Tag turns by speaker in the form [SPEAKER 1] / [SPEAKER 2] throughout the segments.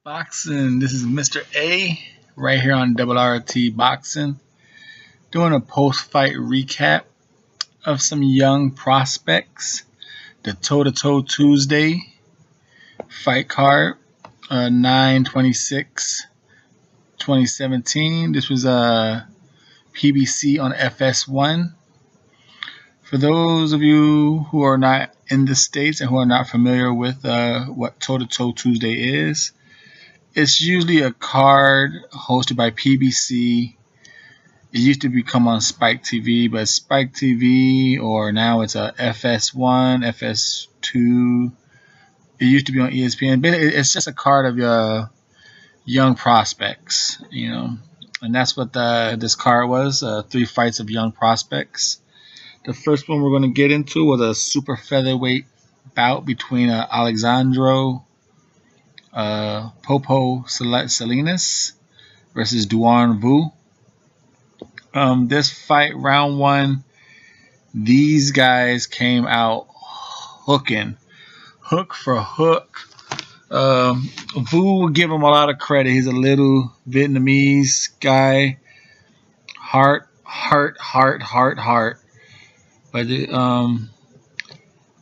[SPEAKER 1] Boxing. This is Mr.A right here on RRT Boxing, doing a post-fight recap of some young prospects. The toe-to-toe Tuesday fight card, 9/26/2017. This was a PBC on FS1. For those of you who are not in the States and who are not familiar with what toe-to-toe Tuesday is, it's usually a card hosted by PBC. It used to become on Spike TV, but Spike TV, or now it's a FS1, FS2. It used to be on ESPN. But it's just a card of young prospects, and that's what this card was. 3 fights of young prospects. The first one we're going to get into was a super featherweight bout between Alejandro Salinas versus Duan Vu. This fight, round 1, these guys came out hooking, hook for hook. Vu will give him a lot of credit. He's a little Vietnamese guy. Heart. But round,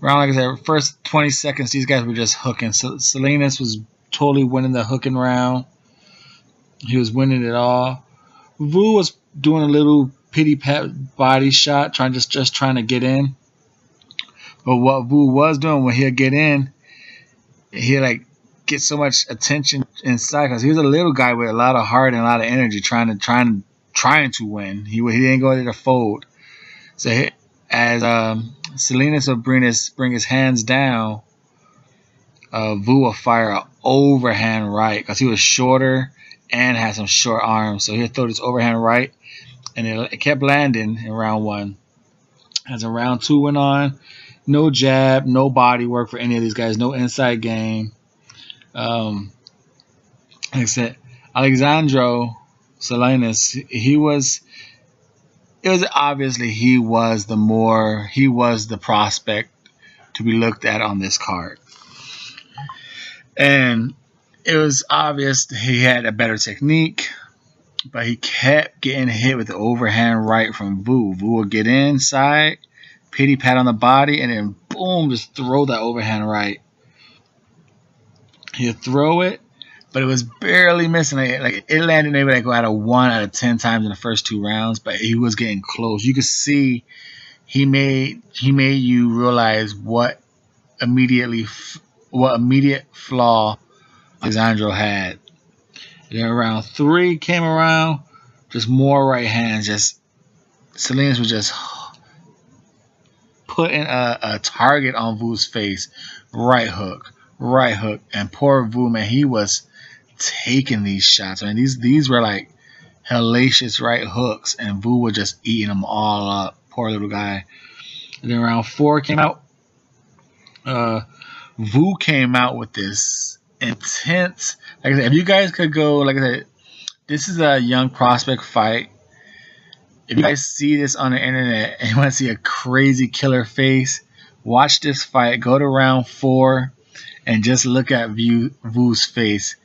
[SPEAKER 1] like I said, first 20 seconds, these guys were just hooking. So Salinas was totally winning the hooking round. He was winning it all. Vu was doing a little pity pat body shot, trying to get in. But what Vu was doing when he'd get in, he'd get so much attention inside because he was a little guy with a lot of heart and a lot of energy, trying to win. He didn't go there to fold. So as Salinas would bring his hands down, Vu will fire an overhand right because he was shorter and had some short arms. So he'll throw this overhand right, and it kept landing in round 1. As in round 2 went on, no jab, no body work for any of these guys, no inside game. Like I said, Alejandro Salinas, it was obviously he was the prospect to be looked at on this card. And it was obvious that he had a better technique, but he kept getting hit with the overhand right from Vu. Vu would get inside, pity pat on the body, and then boom, just throw that overhand right. He'd throw it, but it was barely missing. It landed maybe out of 1 out of 10 times in the first 2 rounds, but he was getting close. You could see he made you realize what immediate flaw Alejandro had. And then round 3 came around, just more right hands. Just Salinas was just putting a target on Vu's face. Right hook, and poor Vu, man, he was taking these shots. I mean, these were like hellacious right hooks, and Vu was just eating them all up. Poor little guy. And then round 4 came out. Vu came out with this intense. Like I said, if you guys could go, like I said, this is a young prospect fight. If you guys see this on the internet and you want to see a crazy killer face, watch this fight. Go to round 4 and just look at Vu's face.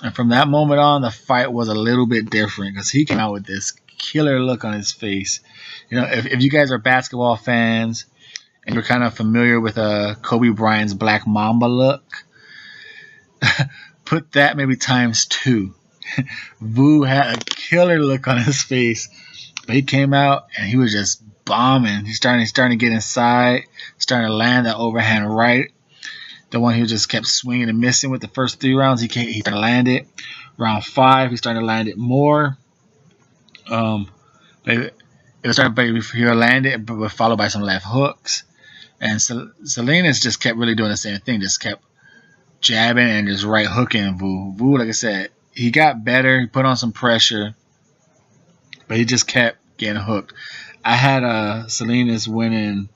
[SPEAKER 1] And from that moment on, the fight was a little bit different because he came out with this killer look on his face. If you guys are basketball fans and you're kind of familiar with Kobe Bryant's Black Mamba look, put that maybe times 2. Vu had a killer look on his face, but he came out and he was just bombing. He's starting to get inside, starting to land that overhand right. The one he just kept swinging and missing with the first 3 rounds. He started to land it. Round 5, he started to land it more. It was starting to land it, but followed by some left hooks. And Salinas just kept really doing the same thing. Just kept jabbing and just right hooking Vu. Vu, like I said, he got better. He put on some pressure, but he just kept getting hooked. I had Salinas winning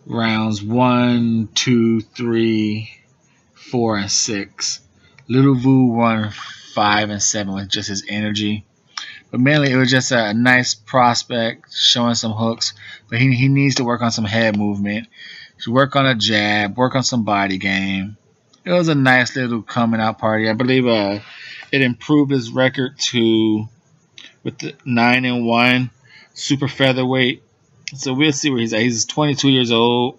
[SPEAKER 1] rounds 1, 2, 3, 4, and 6. Little Vu won 5 and 7 with just his energy. But mainly it was just a nice prospect showing some hooks. But he needs to work on some head movement. To work on a jab, work on some body game. It was a nice little coming out party. I believe it improved his record to with the 9-1 super featherweight. So we'll see where he's at. He's 22 years old.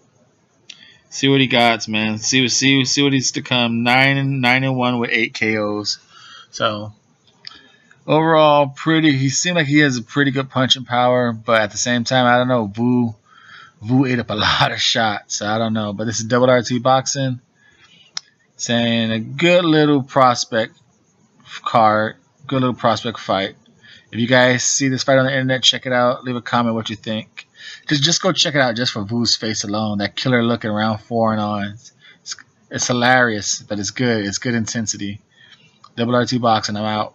[SPEAKER 1] See what he got, man. See what he's to come. 9-1 with 8 KOs. So overall, he seemed like he has a pretty good punching power, but at the same time, I don't know. Vu ate up a lot of shots. So I don't know. But this is Double RT Boxing saying a good little prospect card, good little prospect fight. If you guys see this fight on the internet, check it out. Leave a comment what you think. Just go check it out just for Vu's face alone. That killer looking around 4 and on. It's hilarious, but it's good. It's good intensity. Double RT Boxing. I'm out.